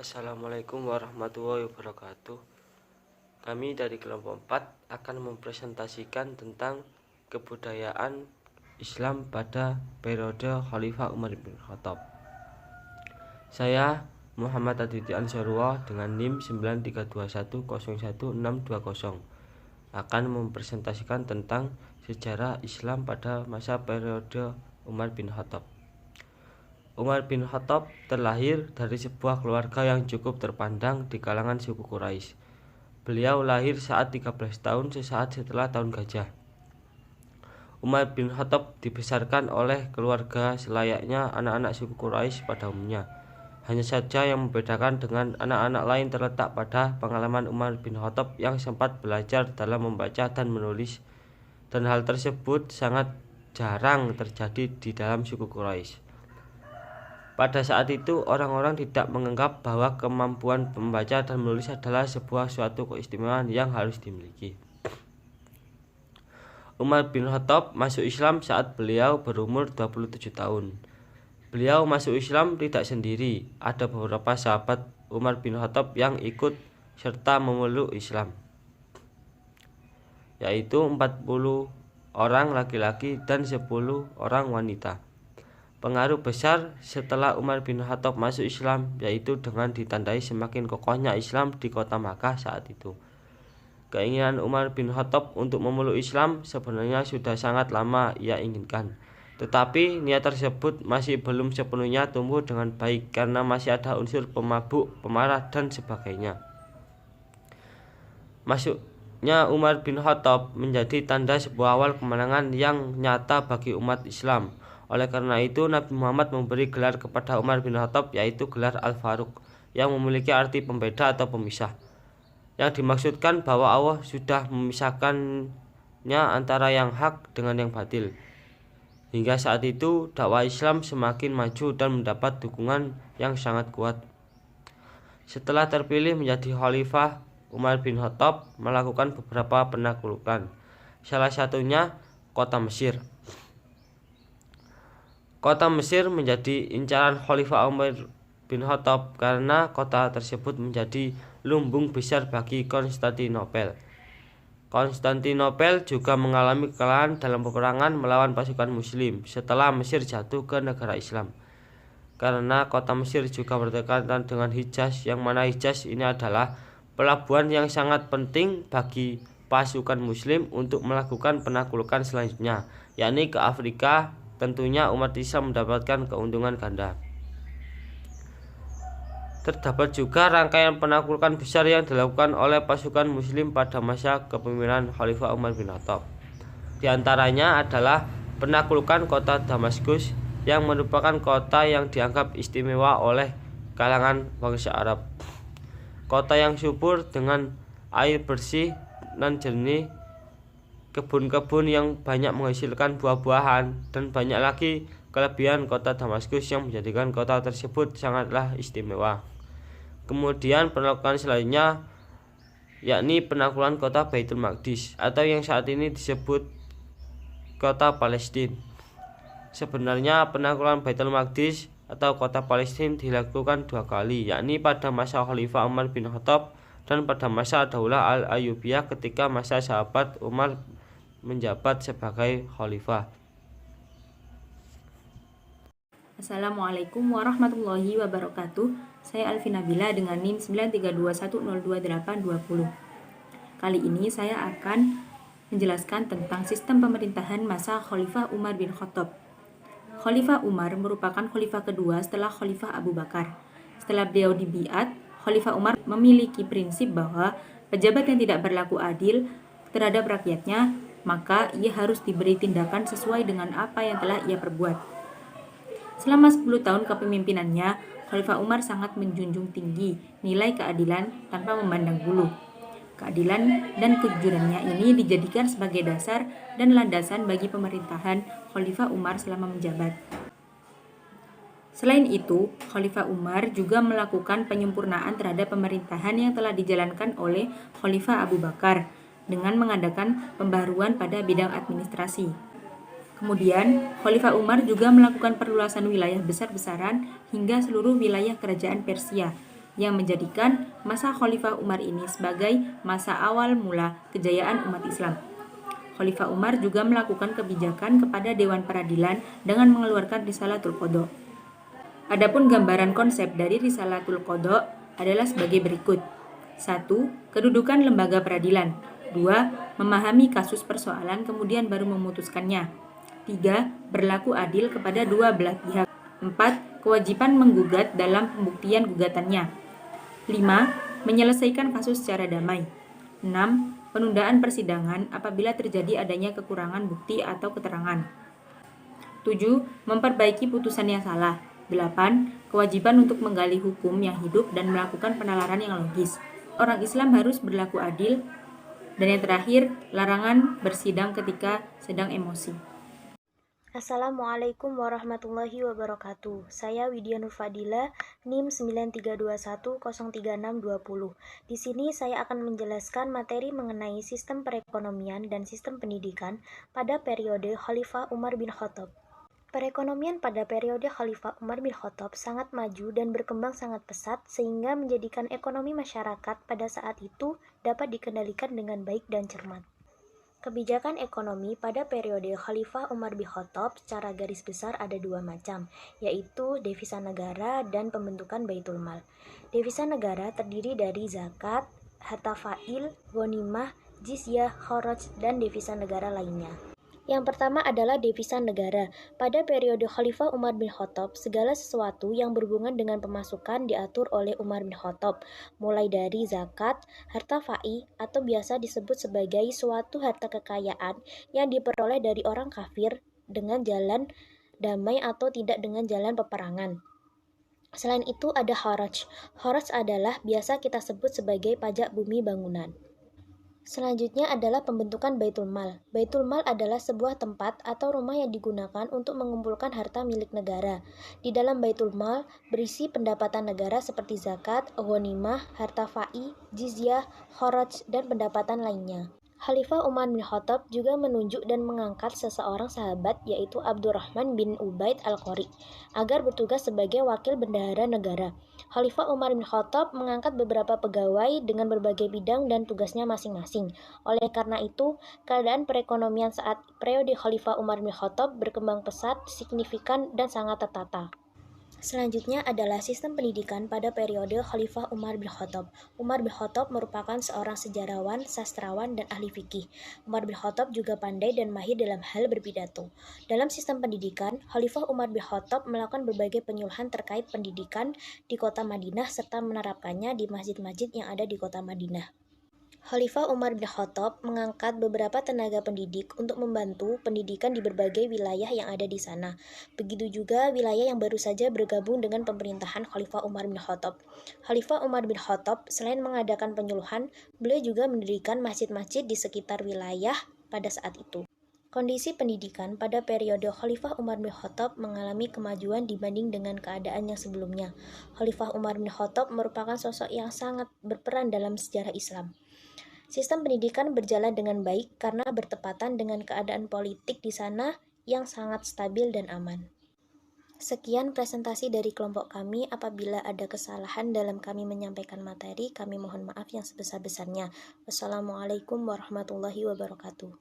Assalamualaikum warahmatullahi wabarakatuh. Kami dari kelompok 4 akan mempresentasikan tentang kebudayaan Islam pada periode Khalifah Umar bin Khattab. Saya Muhammad Aditya Ansarullah dengan NIM 9321011620 akan mempresentasikan tentang sejarah Islam pada masa periode Umar bin Khattab. Umar bin Khattab terlahir dari sebuah keluarga yang cukup terpandang di kalangan suku Quraisy. Beliau lahir saat 13 tahun sesaat setelah tahun gajah. Umar bin Khattab dibesarkan oleh keluarga selayaknya anak-anak suku Quraisy pada umumnya. Hanya saja yang membedakan dengan anak-anak lain terletak pada pengalaman Umar bin Khattab yang sempat belajar dalam membaca dan menulis, dan hal tersebut sangat jarang terjadi di dalam suku Quraisy. Pada saat itu, orang-orang tidak menganggap bahwa kemampuan membaca dan menulis adalah sebuah suatu keistimewaan yang harus dimiliki. Umar bin Khattab masuk Islam saat beliau berumur 27 tahun. Beliau masuk Islam tidak sendiri, ada beberapa sahabat Umar bin Khattab yang ikut serta memeluk Islam, yaitu 40 orang laki-laki dan 10 orang wanita. Pengaruh besar setelah Umar bin Khattab masuk Islam, yaitu dengan ditandai semakin kokohnya Islam di kota Makkah saat itu. Keinginan Umar bin Khattab untuk memeluk Islam sebenarnya sudah sangat lama ia inginkan, tetapi niat tersebut masih belum sepenuhnya tumbuh dengan baik karena masih ada unsur pemabuk, pemarah, dan sebagainya. Masuknya Umar bin Khattab menjadi tanda sebuah awal kemenangan yang nyata bagi umat Islam. Oleh karena itu, Nabi Muhammad memberi gelar kepada Umar bin Khattab, yaitu gelar Al-Faruq, yang memiliki arti pembeda atau pemisah, yang dimaksudkan bahwa Allah sudah memisahkannya antara yang hak dengan yang batil. Hingga saat itu, dakwah Islam semakin maju dan mendapat dukungan yang sangat kuat. Setelah terpilih menjadi khalifah, Umar bin Khattab melakukan beberapa penaklukan, salah satunya kota Mesir. Kota Mesir menjadi incaran Khalifah Umar bin Khattab karena kota tersebut menjadi lumbung besar bagi Konstantinopel. Konstantinopel juga mengalami kekalahan dalam peperangan melawan pasukan Muslim setelah Mesir jatuh ke negara Islam. Karena kota Mesir juga berdekatan dengan Hijaz, yang mana Hijaz ini adalah pelabuhan yang sangat penting bagi pasukan Muslim untuk melakukan penaklukan selanjutnya, yakni ke Afrika. Tentunya umat Islam mendapatkan keuntungan ganda. Terdapat juga rangkaian penaklukan besar yang dilakukan oleh pasukan Muslim pada masa kepemimpinan Khalifah Umar bin Khattab. Di antaranya adalah penaklukan kota Damaskus, yang merupakan kota yang dianggap istimewa oleh kalangan bangsa Arab. Kota yang subur dengan air bersih dan jernih, kebun-kebun yang banyak menghasilkan buah-buahan, dan banyak lagi kelebihan kota Damaskus yang menjadikan kota tersebut sangatlah istimewa. Kemudian penaklukan selanjutnya yakni penaklukan kota Baitul Maqdis, atau yang saat ini disebut kota Palestina. Sebenarnya penaklukan Baitul Maqdis atau kota Palestina dilakukan 2 kali, yakni pada masa Khalifah Umar bin Khattab dan pada masa Daulah Al-Ayyubiyah ketika masa sahabat Umar menjabat sebagai khalifah. Assalamualaikum warahmatullahi wabarakatuh. Saya Alvina Bila dengan NIM 9321022820. Kali ini saya akan menjelaskan tentang sistem pemerintahan masa Khalifah Umar bin Khattab. Khalifah Umar merupakan khalifah kedua setelah Khalifah Abu Bakar. Setelah beliau dibiat, Khalifah Umar memiliki prinsip bahwa pejabat yang tidak berlaku adil terhadap rakyatnya, maka ia harus diberi tindakan sesuai dengan apa yang telah ia perbuat. Selama 10 tahun kepemimpinannya, Khalifah Umar sangat menjunjung tinggi nilai keadilan tanpa memandang bulu. Keadilan dan kejujurannya ini dijadikan sebagai dasar dan landasan bagi pemerintahan Khalifah Umar selama menjabat. Selain itu, Khalifah Umar juga melakukan penyempurnaan terhadap pemerintahan yang telah dijalankan oleh Khalifah Abu Bakar dengan mengadakan pembaruan pada bidang administrasi. Kemudian, Khalifah Umar juga melakukan perluasan wilayah besar-besaran hingga seluruh wilayah kerajaan Persia. yang menjadikan masa Khalifah Umar ini sebagai masa awal mula kejayaan umat Islam. Khalifah Umar juga melakukan kebijakan kepada Dewan Peradilan dengan mengeluarkan Risalatul Qadha. Adapun gambaran konsep dari Risalatul Qadha adalah sebagai berikut. 1. Kedudukan lembaga peradilan. 2. Memahami kasus persoalan kemudian baru memutuskannya. 3. Berlaku adil kepada dua belah pihak. 4. Kewajiban menggugat dalam pembuktian gugatannya. 5. Menyelesaikan kasus secara damai. 6. Penundaan persidangan apabila terjadi adanya kekurangan bukti atau keterangan. 7. Memperbaiki putusan yang salah. 8. Kewajiban untuk menggali hukum yang hidup dan melakukan penalaran yang logis. Orang Islam harus berlaku adil. Dan yang terakhir, larangan bersidang ketika sedang emosi. Assalamualaikum warahmatullahi wabarakatuh. Saya Widya Nur Fadila, NIM 9321036020. Di sini saya akan menjelaskan materi mengenai sistem perekonomian dan sistem pendidikan pada periode Khalifah Umar bin Khattab. Perekonomian pada periode Khalifah Umar bin Khattab sangat maju dan berkembang sangat pesat sehingga menjadikan ekonomi masyarakat pada saat itu dapat dikendalikan dengan baik dan cermat. Kebijakan ekonomi pada periode Khalifah Umar bin Khattab secara garis besar ada dua macam, yaitu devisa negara dan pembentukan Baitul Mal. Devisa negara terdiri dari zakat, harta fa'il, ghanimah, jizyah, kharaj, dan devisa negara lainnya. Yang pertama adalah devisa negara. Pada periode Khalifah Umar bin Khattab, segala sesuatu yang berhubungan dengan pemasukan diatur oleh Umar bin Khattab, mulai dari zakat, harta fa'i, atau biasa disebut sebagai suatu harta kekayaan yang diperoleh dari orang kafir dengan jalan damai atau tidak dengan jalan peperangan. Selain itu ada kharaj. Kharaj adalah biasa kita sebut sebagai pajak bumi bangunan. Selanjutnya adalah pembentukan Baitul Mal. Baitul Mal adalah sebuah tempat atau rumah yang digunakan untuk mengumpulkan harta milik negara. Di dalam Baitul Mal berisi pendapatan negara seperti zakat, ghanimah, harta fa'i, jizyah, kharaj, dan pendapatan lainnya. Khalifah Umar bin Khattab juga menunjuk dan mengangkat seseorang sahabat yaitu Abdurrahman bin Ubaid al-Qari agar bertugas sebagai wakil bendahara negara. Khalifah Umar bin Khattab mengangkat beberapa pegawai dengan berbagai bidang dan tugasnya masing-masing. Oleh karena itu, keadaan perekonomian saat periode Khalifah Umar bin Khattab berkembang pesat, signifikan, dan sangat tertata. Selanjutnya adalah sistem pendidikan pada periode Khalifah Umar bin Khattab. Umar bin Khattab merupakan seorang sejarawan, sastrawan, dan ahli fikih. Umar bin Khattab juga pandai dan mahir dalam hal berpidato. Dalam sistem pendidikan, Khalifah Umar bin Khattab melakukan berbagai penyuluhan terkait pendidikan di kota Madinah serta menerapkannya di masjid-masjid yang ada di kota Madinah. Khalifah Umar bin Khattab mengangkat beberapa tenaga pendidik untuk membantu pendidikan di berbagai wilayah yang ada di sana. Begitu juga wilayah yang baru saja bergabung dengan pemerintahan Khalifah Umar bin Khattab. Khalifah Umar bin Khattab selain mengadakan penyuluhan, beliau juga mendirikan masjid-masjid di sekitar wilayah pada saat itu. Kondisi pendidikan pada periode Khalifah Umar bin Khattab mengalami kemajuan dibanding dengan keadaan yang sebelumnya. Khalifah Umar bin Khattab merupakan sosok yang sangat berperan dalam sejarah Islam. Sistem pendidikan berjalan dengan baik karena bertepatan dengan keadaan politik di sana yang sangat stabil dan aman. Sekian presentasi dari kelompok kami. Apabila ada kesalahan dalam kami menyampaikan materi, kami mohon maaf yang sebesar-besarnya. Wassalamualaikum warahmatullahi wabarakatuh.